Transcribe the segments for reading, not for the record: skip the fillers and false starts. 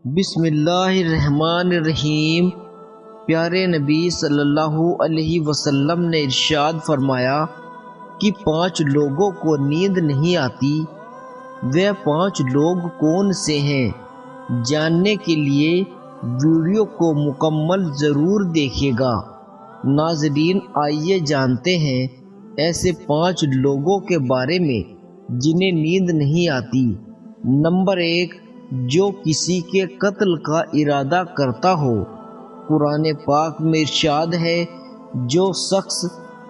بسم اللہ الرحمن الرحیم۔ پیارے نبی صلی اللہ علیہ وسلم نے ارشاد فرمایا کہ 5 لوگوں کو نیند نہیں آتی۔ وہ 5 لوگ کون سے ہیں؟ جاننے کے لیے ویڈیو کو مکمل ضرور دیکھیے گا۔ ناظرین، آئیے جانتے ہیں ایسے 5 لوگوں کے بارے میں جنہیں نیند نہیں آتی۔ نمبر 1، جو کسی کے قتل کا ارادہ کرتا ہو۔ قرآن پاک میں ارشاد ہے، جو شخص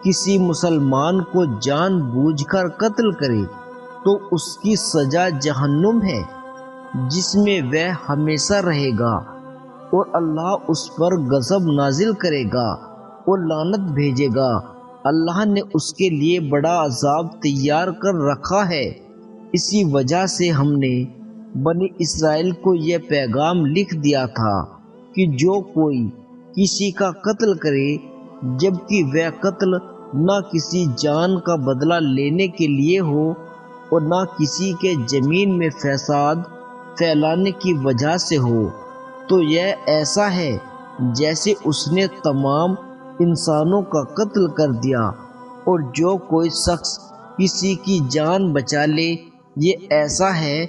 کسی مسلمان کو جان بوجھ کر قتل کرے تو اس کی سزا جہنم ہے، جس میں وہ ہمیشہ رہے گا، اور اللہ اس پر غضب نازل کرے گا اور لعنت بھیجے گا۔ اللہ نے اس کے لیے بڑا عذاب تیار کر رکھا ہے۔ اسی وجہ سے ہم نے بنی اسرائیل کو یہ پیغام لکھ دیا تھا کہ جو کوئی کسی کا قتل کرے جبکہ وہ قتل نہ کسی جان کا بدلہ لینے کے لیے ہو اور نہ کسی کے زمین میں فساد پھیلانے کی وجہ سے ہو، تو یہ ایسا ہے جیسے اس نے تمام انسانوں کا قتل کر دیا۔ اور جو کوئی شخص کسی کی جان بچا لے، یہ ایسا ہے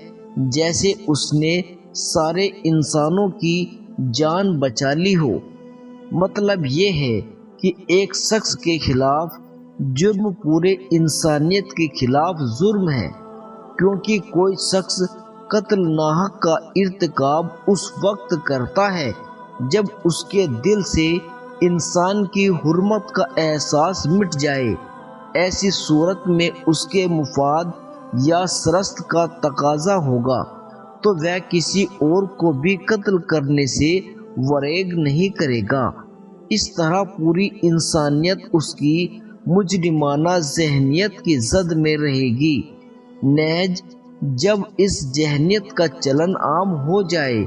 جیسے اس نے سارے انسانوں کی جان بچا لی ہو۔ مطلب یہ ہے کہ ایک شخص کے خلاف جرم پورے انسانیت کے خلاف جرم ہے، کیونکہ کوئی شخص قتل ناحق کا ارتکاب اس وقت کرتا ہے جب اس کے دل سے انسان کی حرمت کا احساس مٹ جائے۔ ایسی صورت میں اس کے مفاد یا سرست کا تقاضا ہوگا تو وہ کسی اور کو بھی قتل کرنے سے وریغ نہیں کرے گا۔ اس طرح پوری انسانیت اس کی مجرمانہ ذہنیت کی زد میں رہے گی۔ نیز جب اس ذہنیت کا چلن عام ہو جائے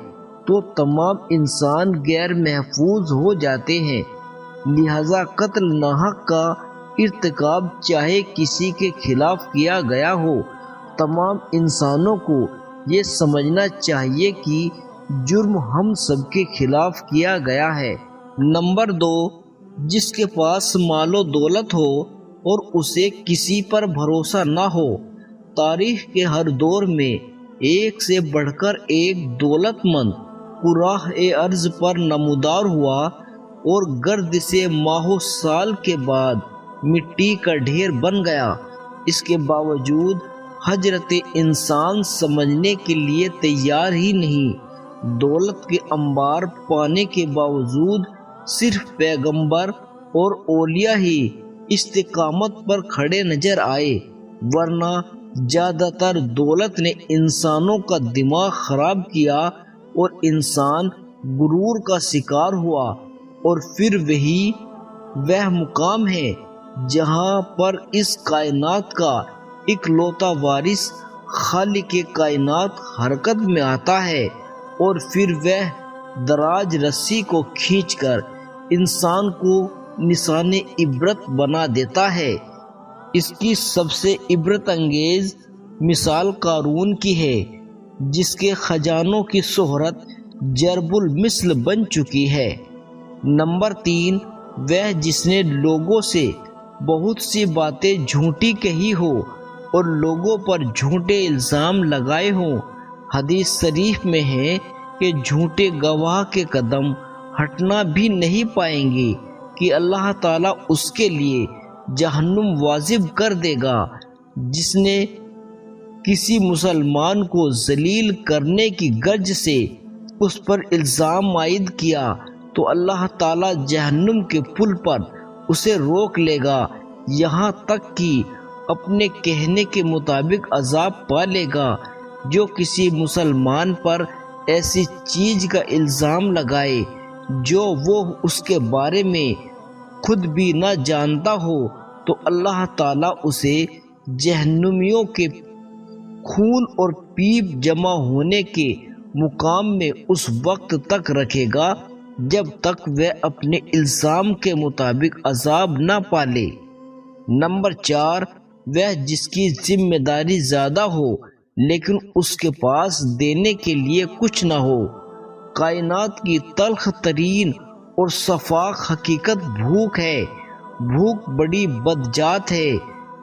تو تمام انسان غیر محفوظ ہو جاتے ہیں۔ لہذا قتل ناحق کا ارتکاب چاہے کسی کے خلاف کیا گیا ہو، تمام انسانوں کو یہ سمجھنا چاہیے کہ جرم ہم سب کے خلاف کیا گیا ہے۔ نمبر 2، جس کے پاس مال و دولت ہو اور اسے کسی پر بھروسہ نہ ہو۔ تاریخ کے ہر دور میں ایک سے بڑھ کر ایک دولت مند کراہ ارض پر نمودار ہوا، اور گرد سے ماہوں سال کے بعد مٹی کا ڈھیر بن گیا۔ اس کے باوجود حضرت انسان سمجھنے کے لیے تیار ہی نہیں۔ دولت کے انبار پانے کے باوجود صرف پیغمبر اور اولیاء ہی استقامت پر کھڑے نظر آئے، ورنہ زیادہ تر دولت نے انسانوں کا دماغ خراب کیا اور انسان غرور کا شکار ہوا۔ اور پھر وہی وہ مقام ہے جہاں پر اس کائنات کا اکلوتا وارث خالق کائنات حرکت میں آتا ہے، اور پھر وہ دراز رسی کو کھینچ کر انسان کو نشان عبرت بنا دیتا ہے۔ اس کی سب سے عبرت انگیز مثال قارون کی ہے، جس کے خزانوں کی شہرت ضرب المثل بن چکی ہے۔ نمبر 3، وہ جس نے لوگوں سے بہت سی باتیں جھوٹی کہی ہو اور لوگوں پر جھوٹے الزام لگائے ہوں۔ حدیث شریف میں ہے کہ جھوٹے گواہ کے قدم ہٹنا بھی نہیں پائیں گے کہ اللہ تعالیٰ اس کے لیے جہنم واجب کر دے گا۔ جس نے کسی مسلمان کو ذلیل کرنے کی غرض سے اس پر الزام عائد کیا تو اللہ تعالیٰ جہنم کے پل پر اسے روک لے گا، یہاں تک کہ اپنے کہنے کے مطابق عذاب پالے گا۔ جو کسی مسلمان پر ایسی چیز کا الزام لگائے جو وہ اس کے بارے میں خود بھی نہ جانتا ہو، تو اللہ تعالیٰ اسے جہنمیوں کے خون اور پیپ جمع ہونے کے مقام میں اس وقت تک رکھے گا جب تک وہ اپنے الزام کے مطابق عذاب نہ پالے۔ نمبر 4، وہ جس کی ذمہ داری زیادہ ہو لیکن اس کے پاس دینے کے لیے کچھ نہ ہو۔ کائنات کی تلخ ترین اور شفاف حقیقت بھوک ہے۔ بھوک بڑی بدجات ہے۔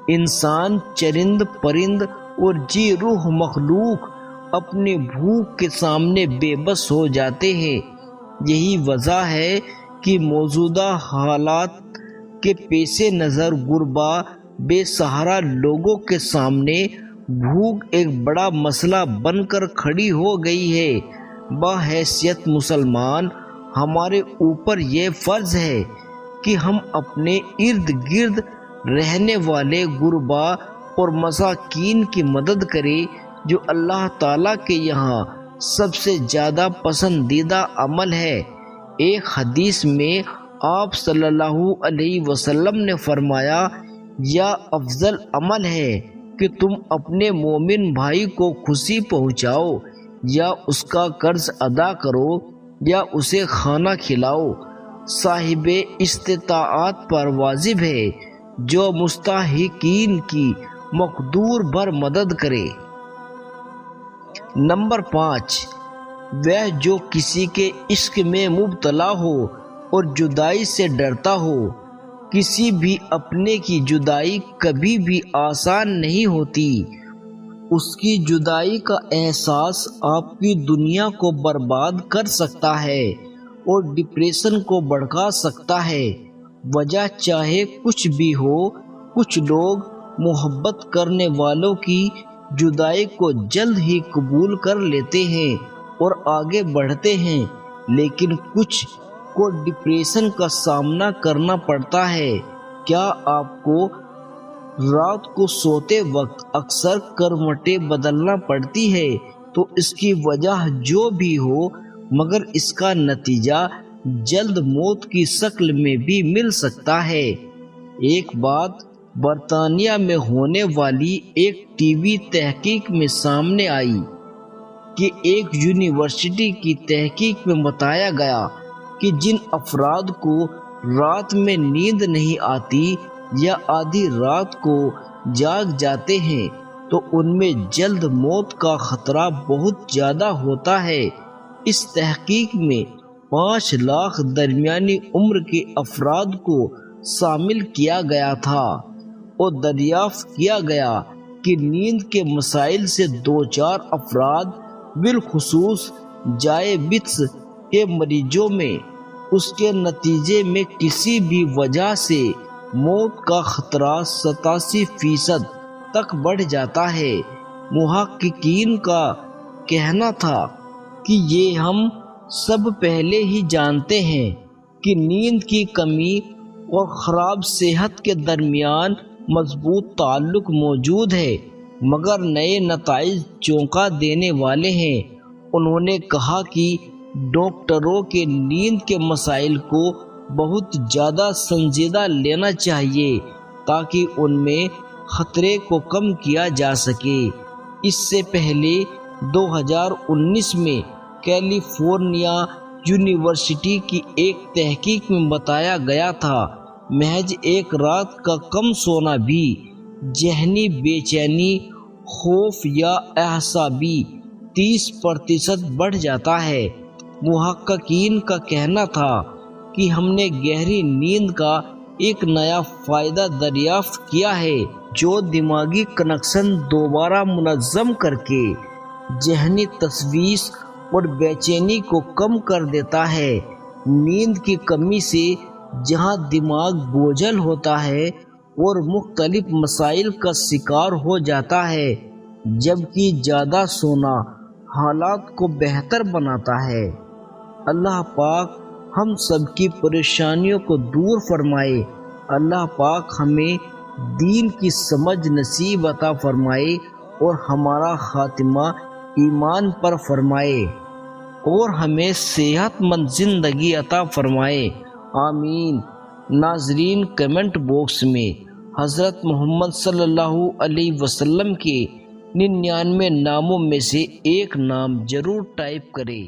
انسان، چرند پرند اور جی روح مخلوق اپنی بھوک کے سامنے بے بس ہو جاتے ہیں۔ یہی وجہ ہے کہ موجودہ حالات کے پیش نظر غربا، بے سہارا لوگوں کے سامنے بھوک ایک بڑا مسئلہ بن کر کھڑی ہو گئی ہے۔ بحیثیت مسلمان ہمارے اوپر یہ فرض ہے کہ ہم اپنے ارد گرد رہنے والے غربا اور مساکین کی مدد کریں، جو اللہ تعالیٰ کے یہاں سب سے زیادہ پسندیدہ عمل ہے۔ ایک حدیث میں آپ صلی اللہ علیہ وسلم نے فرمایا، یا افضل عمل ہے کہ تم اپنے مومن بھائی کو خوشی پہنچاؤ، یا اس کا قرض ادا کرو، یا اسے کھانا کھلاؤ۔ صاحب استطاعت پر واجب ہے جو مستحقین کی مقدور بھر مدد کرے۔ نمبر 5، وہ جو کسی کے عشق میں مبتلا ہو اور جدائی سے ڈرتا ہو۔ کسی بھی اپنے کی جدائی کبھی بھی آسان نہیں ہوتی۔ اس کی جدائی کا احساس آپ کی دنیا کو برباد کر سکتا ہے اور ڈپریشن کو بڑھا سکتا ہے۔ وجہ چاہے کچھ بھی ہو، کچھ لوگ محبت کرنے والوں کی جدائی کو جلد ہی قبول کر لیتے ہیں اور آگے بڑھتے ہیں، لیکن کچھ کو ڈپریشن کا سامنا کرنا پڑتا ہے۔ کیا آپ کو رات کو سوتے وقت اکثر کروٹیں بدلنا پڑتی ہے؟ تو اس کی وجہ جو بھی ہو، مگر اس کا نتیجہ جلد موت کی شکل میں بھی مل سکتا ہے۔ ایک بات برطانیہ میں ہونے والی ایک ٹی وی تحقیق میں سامنے آئی کہ ایک یونیورسٹی کی تحقیق میں بتایا گیا کہ جن افراد کو رات میں نیند نہیں آتی یا آدھی رات کو جاگ جاتے ہیں تو ان میں جلد موت کا خطرہ بہت زیادہ ہوتا ہے۔ اس تحقیق میں 5 لاکھ درمیانی عمر کے افراد کو شامل کیا گیا تھا اور دریافت کیا گیا کہ نیند کے مسائل سے دوچار افراد، بالخصوص ذیابیطس کے مریضوں میں، اس کے نتیجے میں کسی بھی وجہ سے موت کا خطرہ 87% تک بڑھ جاتا ہے۔ محققین کا کہنا تھا کہ یہ ہم سب پہلے ہی جانتے ہیں کہ نیند کی کمی اور خراب صحت کے درمیان مضبوط تعلق موجود ہے، مگر نئے نتائج چونکا دینے والے ہیں۔ انہوں نے کہا کہ ڈاکٹروں کے نیند کے مسائل کو بہت زیادہ سنجیدہ لینا چاہیے تاکہ ان میں خطرے کو کم کیا جا سکے۔ اس سے پہلے 2019 میں کیلیفورنیا یونیورسٹی کی ایک تحقیق میں بتایا گیا تھا، محض ایک رات کا کم سونا بھی ذہنی بے چینی، خوف یا اعصابی 30% بڑھ جاتا ہے۔ محققین کا کہنا تھا کہ ہم نے گہری نیند کا ایک نیا فائدہ دریافت کیا ہے جو دماغی کنکشن دوبارہ منظم کر کے ذہنی تشویش اور بے چینی کو کم کر دیتا ہے۔ نیند کی کمی سے جہاں دماغ بوجھل ہوتا ہے اور مختلف مسائل کا شکار ہو جاتا ہے، جبکہ زیادہ سونا حالات کو بہتر بناتا ہے۔ اللہ پاک ہم سب کی پریشانیوں کو دور فرمائے۔ اللہ پاک ہمیں دین کی سمجھ نصیب عطا فرمائے اور ہمارا خاتمہ ایمان پر فرمائے اور ہمیں صحت مند زندگی عطا فرمائے، آمین۔ ناظرین، کمنٹ باکس میں حضرت محمد صلی اللہ علیہ وسلم کے 99 ناموں میں سے ایک نام ضرور ٹائپ کریں۔